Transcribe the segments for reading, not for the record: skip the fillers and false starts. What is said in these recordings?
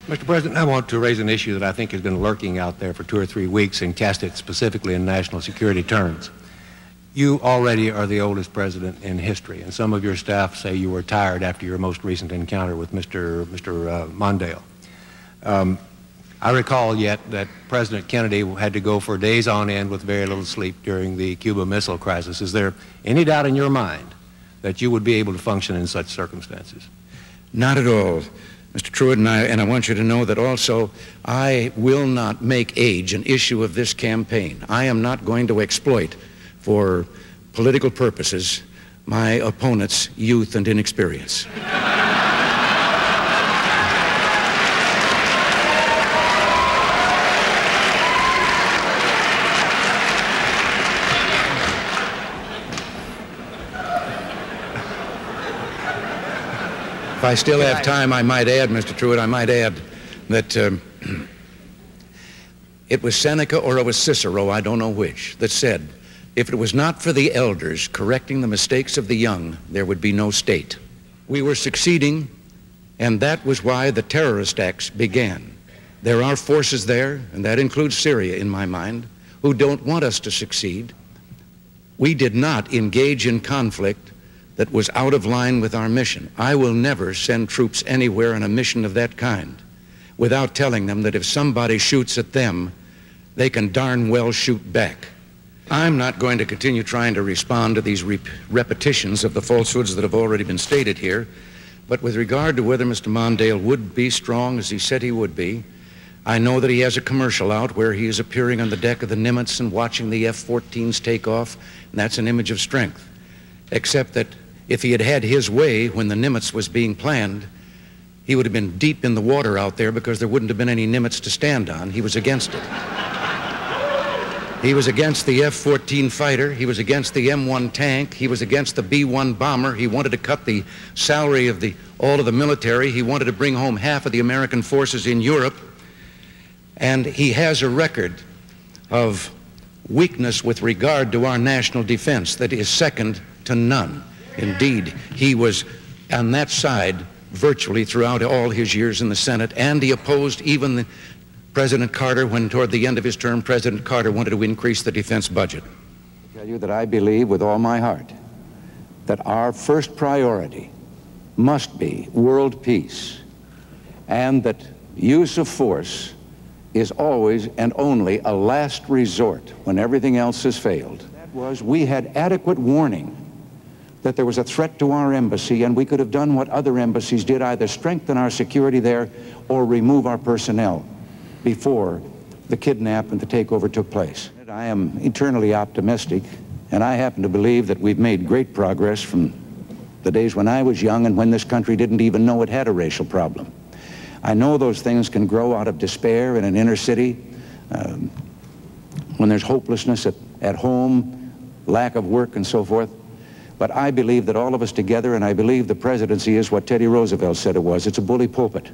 Mr. President, I want to raise an issue that I think has been lurking out there for 2 or 3 weeks and cast it specifically in national security terms. You already are the oldest president in history, and some of your staff say you were tired after your most recent encounter with Mr. Mondale. I recall yet that President Kennedy had to go for days on end with very little sleep during the Cuba Missile Crisis. Is there any doubt in your mind that you would be able to function in such circumstances? Not at all, Mr. Truitt, and I want you to know that also I will not make age an issue of this campaign. I am not going to exploit for political purposes my opponent's youth and inexperience. If I still have time, I might add, Mr. Truitt, I might add that it was Seneca or it was Cicero, I don't know which, that said, if it was not for the elders correcting the mistakes of the young, there would be no state. We were succeeding, and that was why the terrorist acts began. There are forces there, and that includes Syria in my mind, who don't want us to succeed. We did not engage in conflict that was out of line with our mission. I will never send troops anywhere on a mission of that kind without telling them that if somebody shoots at them, they can darn well shoot back. I'm not going to continue trying to respond to these repetitions of the falsehoods that have already been stated here, but with regard to whether Mr. Mondale would be strong as he said he would be, I know that he has a commercial out where he is appearing on the deck of the Nimitz and watching the F-14s take off, and that's an image of strength. Except that if he had had his way when the Nimitz was being planned, he would have been deep in the water out there because there wouldn't have been any Nimitz to stand on. He was against it. He was against the F-14 fighter. He was against the M1 tank. He was against the B-1 bomber. He wanted to cut the salary of all of the military. He wanted to bring home half of the American forces in Europe. And he has a record of weakness with regard to our national defense that is second to none. Indeed, he was on that side virtually throughout all his years in the Senate, and he opposed even President Carter when, toward the end of his term, President Carter wanted to increase the defense budget. I tell you that I believe with all my heart that our first priority must be world peace, and that use of force is always and only a last resort when everything else has failed. That was, we had adequate warning that there was a threat to our embassy, and we could have done what other embassies did, either strengthen our security there or remove our personnel before the kidnap and the takeover took place. I am eternally optimistic, and I happen to believe that we've made great progress from the days when I was young and when this country didn't even know it had a racial problem. I know those things can grow out of despair in an inner city, when there's hopelessness at home, lack of work and so forth. But I believe that all of us together, and I believe the presidency is what Teddy Roosevelt said it was. It's a bully pulpit.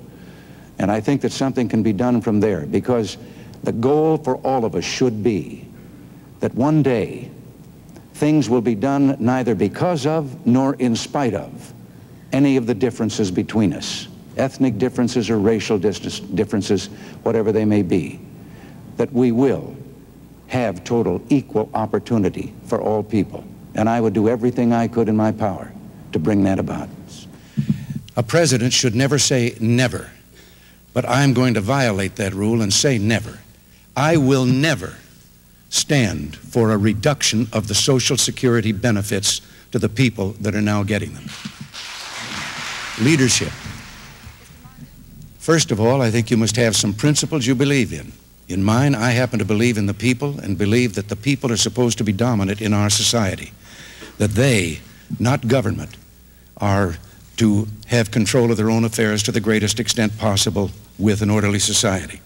And I think that something can be done from there, because the goal for all of us should be that one day things will be done neither because of nor in spite of any of the differences between us, ethnic differences or racial differences, whatever they may be, that we will have total equal opportunity for all people. And I would do everything I could in my power to bring that about. A president should never say never, but I'm going to violate that rule and say never. I will never stand for a reduction of the Social Security benefits to the people that are now getting them. Leadership. First of all, I think you must have some principles you believe in. In mine, I happen to believe in the people and believe that the people are supposed to be dominant in our society. That they, not government, are to have control of their own affairs to the greatest extent possible with an orderly society.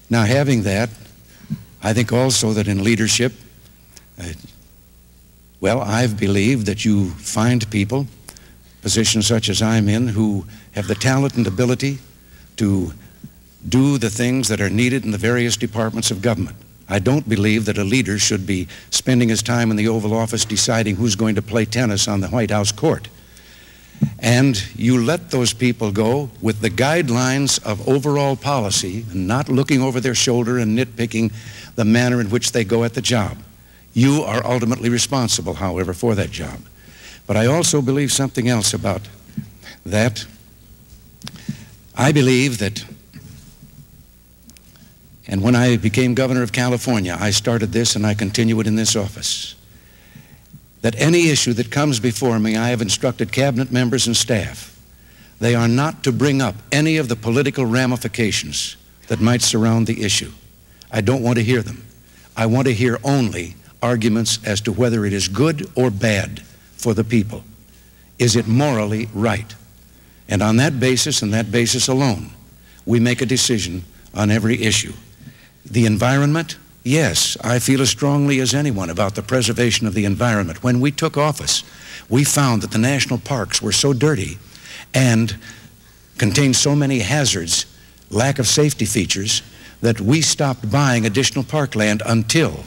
Now, having that, I think also that in leadership, well, I've believed that you find people, positions such as I'm in, who have the talent and ability to do the things that are needed in the various departments of government. I don't believe that a leader should be spending his time in the Oval Office deciding who's going to play tennis on the White House court. and you let those people go with the guidelines of overall policy and not looking over their shoulder and nitpicking the manner in which they go at the job. You are ultimately responsible, however, for that job. But I also believe something else about that. I believe that, and when I became governor of California, I started this and I continue it in this office, that any issue that comes before me, I have instructed cabinet members and staff, they are not to bring up any of the political ramifications that might surround the issue. I don't want to hear them. I want to hear only arguments as to whether it is good or bad for the people. Is it morally right? And on that basis and that basis alone, we make a decision on every issue. The environment, yes, I feel as strongly as anyone about the preservation of the environment. When we took office, we found that the national parks were so dirty and contained so many hazards, lack of safety features, that we stopped buying additional parkland until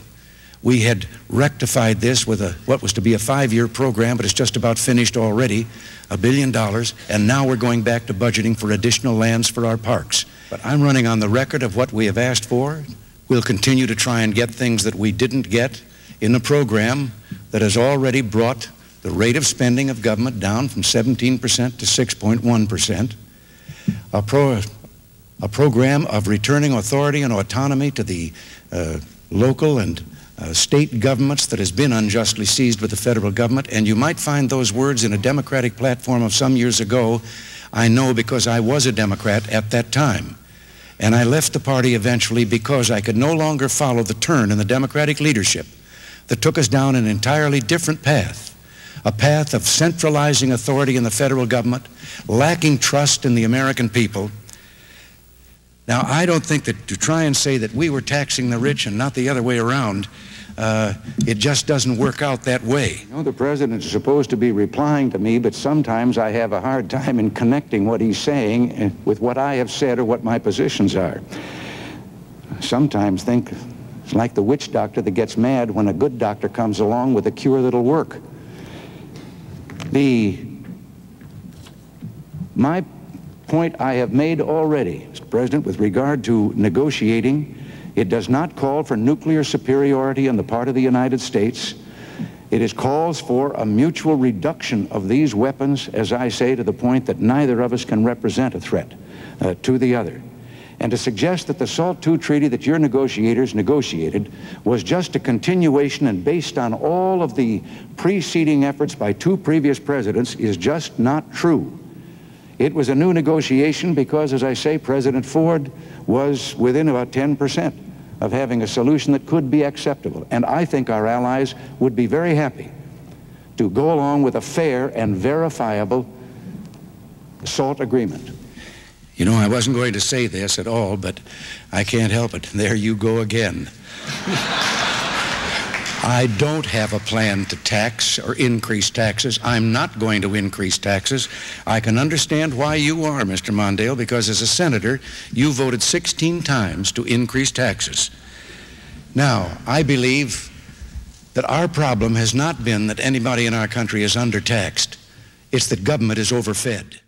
we had rectified this with what was to be a 5-year program, but it's just about finished already, $1 billion, and now we're going back to budgeting for additional lands for our parks. But I'm running on the record of what we have asked for. We'll continue to try and get things that we didn't get in the program that has already brought the rate of spending of government down from 17% to 6.1%. A program of returning authority and autonomy to the local and state governments that has been unjustly seized with the federal government. And you might find those words in a Democratic platform of some years ago. I know because I was a Democrat at that time. And I left the party eventually because I could no longer follow the turn in the Democratic leadership that took us down an entirely different path, a path of centralizing authority in the federal government, lacking trust in the American people. Now, I don't think that to try and say that we were taxing the rich and not the other way around, it just doesn't work out that way. You know, the president is supposed to be replying to me, but sometimes I have a hard time in connecting what he's saying with what I have said or what my positions are. I sometimes think it's like the witch doctor that gets mad when a good doctor comes along with a cure that'll work. My point I have made already, Mr. President, with regard to negotiating, it does not call for nuclear superiority on the part of the United States. It calls for a mutual reduction of these weapons, as I say, to the point that neither of us can represent a threat to the other. And to suggest that the SALT II treaty that your negotiators negotiated was just a continuation and based on all of the preceding efforts by 2 previous presidents is just not true. It was a new negotiation because, as I say, President Ford was within about 10% of having a solution that could be acceptable. And I think our allies would be very happy to go along with a fair and verifiable SALT agreement. You know, I wasn't going to say this at all, but I can't help it. There you go again. I don't have a plan to tax or increase taxes. I'm not going to increase taxes. I can understand why you are, Mr. Mondale, because as a senator, you voted 16 times to increase taxes. Now, I believe that our problem has not been that anybody in our country is undertaxed. It's that government is overfed.